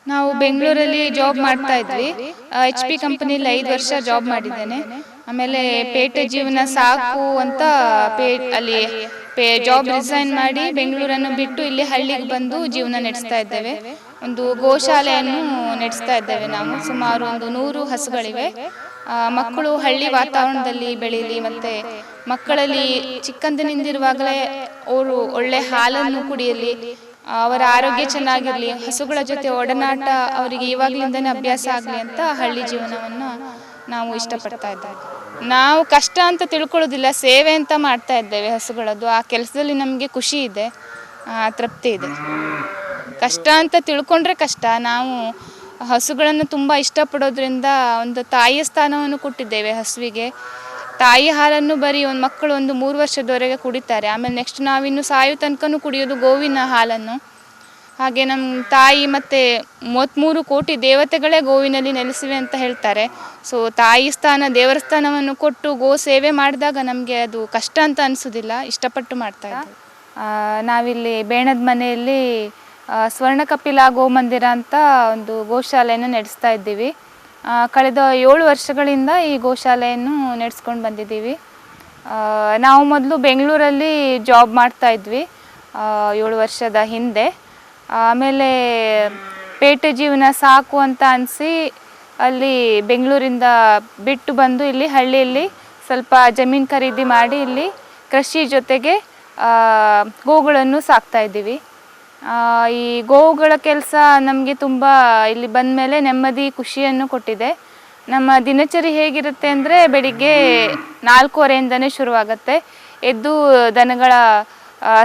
ನಾವು ಬೆಂಗಳೂರಲ್ಲಿ ಜಾಬ್ ಮಾಡ್ತಾ ಇದ್ವಿ. HP ಕಂಪನಿಯಲ್ಲಿ 5 ವರ್ಷ ಜಾಬ್ ಮಾಡಿದ್ದೇನೆ. ಆಮೇಲೆ ಪೇಟೆ ಜೀವನ ಸಾಕು ಅಂತ ಅಲ್ಲಿ ಜಾಬ್ ರಿಸೈನ್ ಮಾಡಿ ಬೆಂಗಳೂರನ್ನು ಬಿಟ್ಟು ಇಲ್ಲಿ ಹಳ್ಳಿಗೆ ಬಂದು ಜೀವನ ನಡೆಸ್ತಾ ಇದ್ದೇವೆ. ಒಂದು ಗೋಶಾಲೆಯನ್ನು ನಡೆಸ್ತಾ ಇದ್ದೇವೆ. ನಾವು ಸುಮಾರು ಒಂದು 100 ಹಸುಗಳಿವೆ. ಮಕ್ಕಳು ಹಳ್ಳಿ ವಾತಾವರಣದಲ್ಲಿ ಬೆಳೀಲಿ, ಮತ್ತು ಮಕ್ಕಳಲ್ಲಿ ಚಿಕ್ಕಂದಿನಿಂದಿರುವಾಗಲೇ ಅವರು ಒಳ್ಳೆ ಹಾಲನ್ನು ಕುಡಿಯಲಿ, ಅವರ ಆರೋಗ್ಯ ಚೆನ್ನಾಗಿರಲಿ, ಹಸುಗಳ ಜೊತೆ ಒಡನಾಟ ಅವರಿಗೆ ಇವಾಗಲಿಂದನೇ ಅಭ್ಯಾಸ ಆಗಲಿ ಅಂತ ಹಳ್ಳಿ ಜೀವನವನ್ನು ನಾವು ಇಷ್ಟಪಡ್ತಾ ಇದ್ದೇವೆ. ನಾವು ಕಷ್ಟ ಅಂತ ತಿಳ್ಕೊಳ್ಳೋದಿಲ್ಲ, ಸೇವೆ ಅಂತ ಮಾಡ್ತಾ ಇದ್ದೇವೆ ಹಸುಗಳದ್ದು. ಆ ಕೆಲಸದಲ್ಲಿ ನಮಗೆ ಖುಷಿ ಇದೆ, ತೃಪ್ತಿ ಇದೆ. ಕಷ್ಟ ಅಂತ ತಿಳ್ಕೊಂಡ್ರೆ ಕಷ್ಟ. ನಾವು ಹಸುಗಳನ್ನು ತುಂಬ ಇಷ್ಟಪಡೋದ್ರಿಂದ ಒಂದು ತಾಯಿಯ ಸ್ಥಾನವನ್ನು ಕೊಟ್ಟಿದ್ದೇವೆ ಹಸುವಿಗೆ. ತಾಯಿ ಹಾಲನ್ನು ಬರೀ ಮಕ್ಕಳು ಒಂದು 3 ವರ್ಷದವರೆಗೆ ಕುಡಿತಾರೆ. ಆಮೇಲೆ ನೆಕ್ಸ್ಟ್ ನಾವಿನ್ನು ಸಾಯೋ ತನಕನೂ ಕುಡಿಯೋದು ಗೋವಿನ ಹಾಲನ್ನು. ಹಾಗೆ ನಮ್ಮ ತಾಯಿ ಮತ್ತು 33 ಕೋಟಿ ದೇವತೆಗಳೇ ಗೋವಿನಲ್ಲಿ ನೆಲೆಸಿವೆ ಅಂತ ಹೇಳ್ತಾರೆ. ಸೊ ತಾಯಿ ಸ್ಥಾನ, ದೇವರ ಸ್ಥಾನವನ್ನು ಕೊಟ್ಟು ಗೋ ಸೇವೆ ಮಾಡಿದಾಗ ನಮಗೆ ಅದು ಕಷ್ಟ ಅಂತ ಅನಿಸೋದಿಲ್ಲ, ಇಷ್ಟಪಟ್ಟು ಮಾಡ್ತಾ ಇದ್ದೀವಿ. ನಾವಿಲ್ಲಿ ಬೇಣದ ಮನೆಯಲ್ಲಿ ಸ್ವರ್ಣಕಪಿಲ ಗೋಮಂದಿರ ಅಂತ ಒಂದು ಗೋಶಾಲೆಯನ್ನು ನಡೆಸ್ತಾ ಇದ್ದೀವಿ. ಕಳೆದ 7 ವರ್ಷಗಳಿಂದ ಈ ಗೋಶಾಲೆಯನ್ನು ನಡೆಸ್ಕೊಂಡು ಬಂದಿದ್ದೀವಿ. ನಾವು ಮೊದಲು ಬೆಂಗಳೂರಲ್ಲಿ ಜಾಬ್ ಮಾಡ್ತಾ ಇದ್ವಿ 7 ವರ್ಷದ ಹಿಂದೆ. ಆಮೇಲೆ ಪೇಟೆ ಜೀವನ ಸಾಕು ಅಂತ ಅನಿಸಿ ಅಲ್ಲಿ ಬೆಂಗಳೂರಿಂದ ಬಿಟ್ಟು ಬಂದು ಇಲ್ಲಿ ಹಳ್ಳಿಯಲ್ಲಿ ಸ್ವಲ್ಪ ಜಮೀನು ಖರೀದಿ ಮಾಡಿ ಇಲ್ಲಿ ಕೃಷಿ ಜೊತೆಗೆ ಗೋಗಳನ್ನು ಸಾಕ್ತಾ ಇದ್ದೀವಿ. ಈ ಗೋವುಗಳ ಕೆಲಸ ನಮಗೆ ತುಂಬ ಇಲ್ಲಿ ಬಂದ ಮೇಲೆ ನೆಮ್ಮದಿ, ಖುಷಿಯನ್ನು ಕೊಟ್ಟಿದೆ. ನಮ್ಮ ದಿನಚರಿ ಹೇಗಿರುತ್ತೆ ಅಂದರೆ ಬೆಳಿಗ್ಗೆ 4:15ಇಂದನೇ ಶುರುವಾಗುತ್ತೆ. ಎದ್ದು ದನಗಳ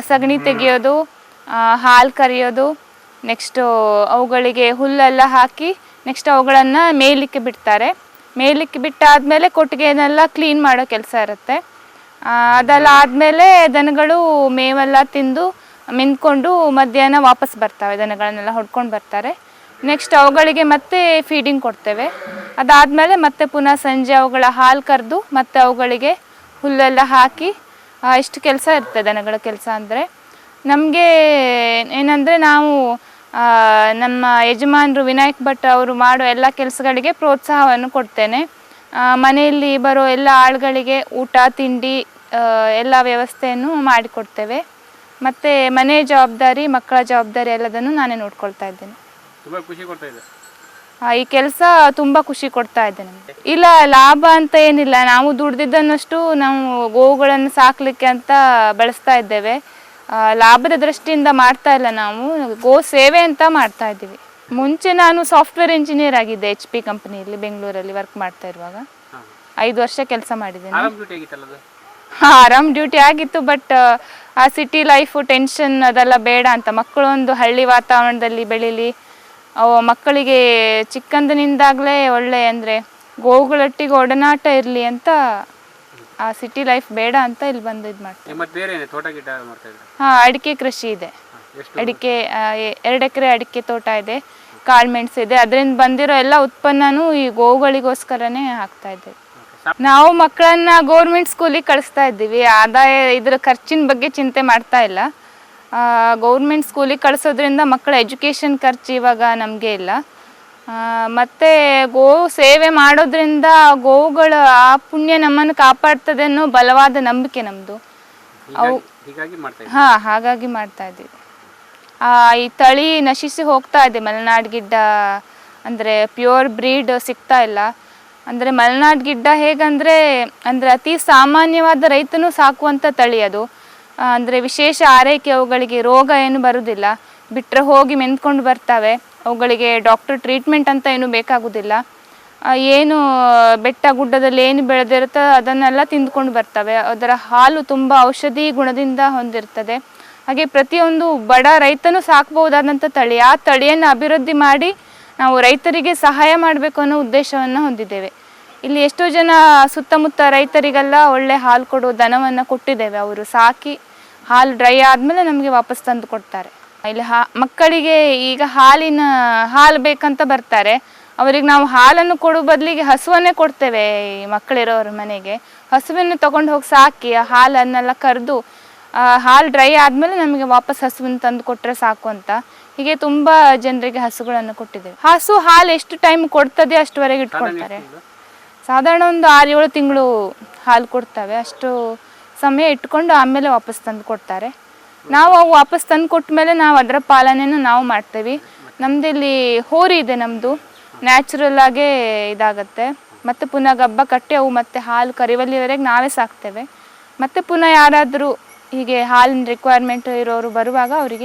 ಸಗಣಿ ತೆಗೆಯೋದು, ಹಾಲು ಕರೆಯೋದು, ನೆಕ್ಸ್ಟು ಅವುಗಳಿಗೆ ಹುಲ್ಲೆಲ್ಲ ಹಾಕಿ ನೆಕ್ಸ್ಟ್ ಅವುಗಳನ್ನು ಮೇಯಲಿಕ್ಕೆ ಬಿಡ್ತಾರೆ. ಮೇಯಲಿಕ್ಕೆ ಬಿಟ್ಟಾದಮೇಲೆ ಕೊಟ್ಟಿಗೆನೆಲ್ಲ ಕ್ಲೀನ್ ಮಾಡೋ ಕೆಲಸ ಇರುತ್ತೆ. ಅದೆಲ್ಲ ಆದಮೇಲೆ ದನಗಳು ಮೇವೆಲ್ಲ ತಿಂದು ಮೆಂದ್ಕೊಂಡು ಮಧ್ಯಾಹ್ನ ವಾಪಸ್ ಬರ್ತವೆ. ದನಗಳನ್ನೆಲ್ಲ ಹೊಡ್ಕೊಂಡು ಬರ್ತಾರೆ. ನೆಕ್ಸ್ಟ್ ಅವುಗಳಿಗೆ ಮತ್ತೆ ಫೀಡಿಂಗ್ ಕೊಡ್ತೇವೆ. ಅದಾದಮೇಲೆ ಮತ್ತೆ ಪುನಃ ಸಂಜೆ ಅವುಗಳ ಹಾಲು ಕರೆದು ಮತ್ತೆ ಅವುಗಳಿಗೆ ಹುಲ್ಲೆಲ್ಲ ಹಾಕಿ ಇಷ್ಟು ಕೆಲಸ ಇರ್ತದೆ ದನಗಳ ಕೆಲಸ. ಅಂದರೆ ನಮಗೆ ಏನಂದರೆ ನಾವು ನಮ್ಮ ಯಜಮಾನರು ವಿನಾಯಕ್ ಭಟ್ ಅವರು ಮಾಡೋ ಎಲ್ಲ ಕೆಲಸಗಳಿಗೆ ಪ್ರೋತ್ಸಾಹವನ್ನು ಕೊಡ್ತೇನೆ. ಮನೆಯಲ್ಲಿ ಬರೋ ಎಲ್ಲ ಆಳುಗಳಿಗೆ ಊಟ ತಿಂಡಿ ಎಲ್ಲ ವ್ಯವಸ್ಥೆಯನ್ನು ಮಾಡಿಕೊಡ್ತೇವೆ. ಮತ್ತು ಮನೆ ಜವಾಬ್ದಾರಿ, ಮಕ್ಕಳ ಜವಾಬ್ದಾರಿ ಎಲ್ಲದನ್ನು ನಾನೇ ನೋಡ್ಕೊಳ್ತಾ ಇದ್ದೇನೆ. ಈ ಕೆಲಸ ತುಂಬ ಖುಷಿ ಕೊಡ್ತಾ ಇದೆ ನಮಗೆ. ಇಲ್ಲ, ಲಾಭ ಅಂತ ಏನಿಲ್ಲ. ನಾವು ದುಡ್ದಿದ್ದನ್ನಷ್ಟು ನಾವು ಗೋವುಗಳನ್ನು ಸಾಕಲಿಕ್ಕೆ ಅಂತ ಬಳಸ್ತಾ ಇದ್ದೇವೆ. ಲಾಭದ ದೃಷ್ಟಿಯಿಂದ ಮಾಡ್ತಾ ಇಲ್ಲ, ನಾವು ಗೋ ಸೇವೆ ಅಂತ ಮಾಡ್ತಾ ಇದ್ದೀವಿ. ಮುಂಚೆ ನಾನು ಸಾಫ್ಟ್ವೇರ್ ಇಂಜಿನಿಯರ್ ಆಗಿದ್ದೆ HP ಕಂಪನಿಯಲ್ಲಿ ಬೆಂಗಳೂರಲ್ಲಿ ವರ್ಕ್ ಮಾಡ್ತಾ ಇರುವಾಗ. 5 ವರ್ಷ ಕೆಲಸ ಮಾಡಿದ್ದೇನೆ. ಆರಾಮ್ ಡ್ಯೂಟಿ ಆಗಿತ್ತು. ಬಟ್ ಆ ಸಿಟಿ ಲೈಫು, ಟೆನ್ಷನ್ ಅದೆಲ್ಲ ಬೇಡ ಅಂತ ಮಕ್ಕಳು ಒಂದು ಹಳ್ಳಿ ವಾತಾವರಣದಲ್ಲಿ ಬೆಳೀಲಿ, ಮಕ್ಕಳಿಗೆ ಚಿಕ್ಕಂದಿನಿಂದಾಗಲೇ ಒಳ್ಳೆ ಅಂದರೆ ಗೋವುಗಳೊಟ್ಟಿಗೆ ಒಡನಾಟ ಇರಲಿ ಅಂತ ಆ ಸಿಟಿ ಲೈಫ್ ಬೇಡ ಅಂತ ಇಲ್ಲಿ ಬಂದು ಇದು ಮಾಡ್ತೀವಿ. ಅಡಿಕೆ ಕೃಷಿ ಇದೆ. ಅಡಿಕೆ 2 ಎಕರೆ ಅಡಿಕೆ ತೋಟ ಇದೆ, ಕಾಳುಮೆಣಸು ಇದೆ. ಅದರಿಂದ ಬಂದಿರೋ ಎಲ್ಲ ಉತ್ಪನ್ನನೂ ಈ ಗೋವುಗಳಿಗೋಸ್ಕರನೇ ಹಾಕ್ತಾ ಇದ್ದೇವೆ. ನಾವು ಮಕ್ಕಳನ್ನ ಗೌರ್ಮೆಂಟ್ ಸ್ಕೂಲಿಗೆ ಕಳಿಸ್ತಾ ಇದ್ದೀವಿ. ಆದಾಯ ಇದರ ಖರ್ಚಿನ ಬಗ್ಗೆ ಚಿಂತೆ ಮಾಡ್ತಾ ಇಲ್ಲ. ಗೌರ್ಮೆಂಟ್ ಸ್ಕೂಲಿಗೆ ಕಳಿಸೋದ್ರಿಂದ ಮಕ್ಕಳ ಎಜುಕೇಷನ್ ಖರ್ಚು ಇವಾಗ ನಮಗೆ ಇಲ್ಲ. ಮತ್ತು ಗೋವು ಸೇವೆ ಮಾಡೋದ್ರಿಂದ ಗೋವುಗಳ ಆ ಪುಣ್ಯ ನಮ್ಮನ್ನು ಕಾಪಾಡ್ತದೆ ಅನ್ನೋ ಬಲವಾದ ನಂಬಿಕೆ ನಮ್ಮದು. ಹಾಗಾಗಿ ಮಾಡ್ತಾ ಇದ್ದೀವಿ. ಈ ತಳಿ ನಶಿಸಿ ಹೋಗ್ತಾ ಇದೆ. ಮಲೆನಾಡು ಗಿಡ್ಡ ಅಂದರೆ ಪ್ಯೂರ್ ಬ್ರೀಡ್ ಸಿಗ್ತಾ ಇಲ್ಲ. ಅಂದರೆ ಮಲೆನಾಡು ಗಿಡ್ಡ ಹೇಗಂದರೆ ಅತಿ ಸಾಮಾನ್ಯವಾದ ರೈತನೂ ಸಾಕುವಂಥ ತಳಿ ಅದು. ಅಂದರೆ ವಿಶೇಷ ಆರೈಕೆ, ಅವುಗಳಿಗೆ ರೋಗ ಏನು ಬರುವುದಿಲ್ಲ. ಬಿಟ್ಟರೆ ಹೋಗಿ ಮೆಂದ್ಕೊಂಡು ಬರ್ತವೆ. ಅವುಗಳಿಗೆ ಡಾಕ್ಟರ್ ಟ್ರೀಟ್ಮೆಂಟ್ ಅಂತ ಏನೂ ಬೇಕಾಗೋದಿಲ್ಲ. ಏನು ಬೆಟ್ಟ ಗುಡ್ಡದಲ್ಲಿ ಏನು ಬೆಳೆದಿರುತ್ತೋ ಅದನ್ನೆಲ್ಲ ತಿಂದ್ಕೊಂಡು ಬರ್ತವೆ. ಅದರ ಹಾಲು ತುಂಬ ಔಷಧಿ ಗುಣದಿಂದ ಹೊಂದಿರ್ತದೆ. ಹಾಗೆ ಪ್ರತಿಯೊಂದು ಬಡ ರೈತನೂ ಸಾಕಬಹುದಾದಂಥ ತಳಿ. ಆ ತಳಿಯನ್ನು ಅಭಿವೃದ್ಧಿ ಮಾಡಿ ನಾವು ರೈತರಿಗೆ ಸಹಾಯ ಮಾಡಬೇಕು ಅನ್ನೋ ಉದ್ದೇಶವನ್ನು ಹೊಂದಿದ್ದೇವೆ. ಇಲ್ಲಿ ಎಷ್ಟೋ ಜನ ಸುತ್ತಮುತ್ತ ರೈತರಿಗೆಲ್ಲ ಒಳ್ಳೆ ಹಾಲು ಕೊಡೋ ದನವನ್ನು ಕೊಟ್ಟಿದ್ದೇವೆ. ಅವರು ಸಾಕಿ ಹಾಲು ಡ್ರೈ ಆದಮೇಲೆ ನಮಗೆ ವಾಪಸ್ ತಂದು ಕೊಡ್ತಾರೆ. ಇಲ್ಲಿ ಮಕ್ಕಳಿಗೆ ಈಗ ಹಾಲು ಬೇಕಂತ ಬರ್ತಾರೆ. ಅವರಿಗೆ ನಾವು ಹಾಲನ್ನು ಕೊಡೋ ಬದಲಿಗೆ ಹಸುವನ್ನೇ ಕೊಡ್ತೇವೆ. ಈ ಮಕ್ಕಳಿರೋರ ಮನೆಗೆ ಹಸುವನ್ನು ತೊಗೊಂಡು ಹೋಗಿ ಸಾಕಿ ಆ ಹಾಲನ್ನೆಲ್ಲ ಕರೆದು ಹಾಲು ಡ್ರೈ ಆದಮೇಲೆ ನಮಗೆ ವಾಪಸ್ ಹಸುವನ್ನು ತಂದು ಕೊಟ್ಟರೆ ಸಾಕು ಅಂತ. ಹೀಗೆ ತುಂಬ ಜನರಿಗೆ ಹಸುಗಳನ್ನು ಕೊಟ್ಟಿದ್ದೇವೆ. ಹಸು ಹಾಲು ಎಷ್ಟು ಟೈಮ್ ಕೊಡ್ತದೆ ಅಷ್ಟುವರೆಗೆ ಇಟ್ಕೊಳ್ತಾರೆ. ಸಾಧಾರಣ ಒಂದು 6-7 ತಿಂಗಳು ಹಾಲು ಕೊಡ್ತವೆ. ಅಷ್ಟು ಸಮಯ ಇಟ್ಕೊಂಡು ಆಮೇಲೆ ವಾಪಸ್ ತಂದು ಕೊಡ್ತಾರೆ. ನಾವು ಅವು ವಾಪಸ್ ತಂದು ಕೊಟ್ಟ ಮೇಲೆ ನಾವು ಅದರ ಪಾಲನೆಯನ್ನು ನಾವು ಮಾಡ್ತೇವೆ. ನಮ್ಮದಿಲ್ಲಿ ಹೋರಿ ಇದೆ, ನಮ್ಮದು ನ್ಯಾಚುರಲ್ ಆಗೇ ಇದಾಗತ್ತೆ. ಮತ್ತು ಪುನಃ ಗಬ್ಬ ಕಟ್ಟಿ ಅವು ಮತ್ತೆ ಹಾಲು ಕರಿವಲ್ಲಿವರೆಗೆ ನಾವೇ ಸಾಕ್ತೇವೆ. ಮತ್ತು ಪುನಃ ಯಾರಾದರೂ ಹೀಗೆ ಹಾಲಿನ ರಿಕ್ವೈರ್ಮೆಂಟ್ ಇರೋರು ಬರುವಾಗ ಅವರಿಗೆ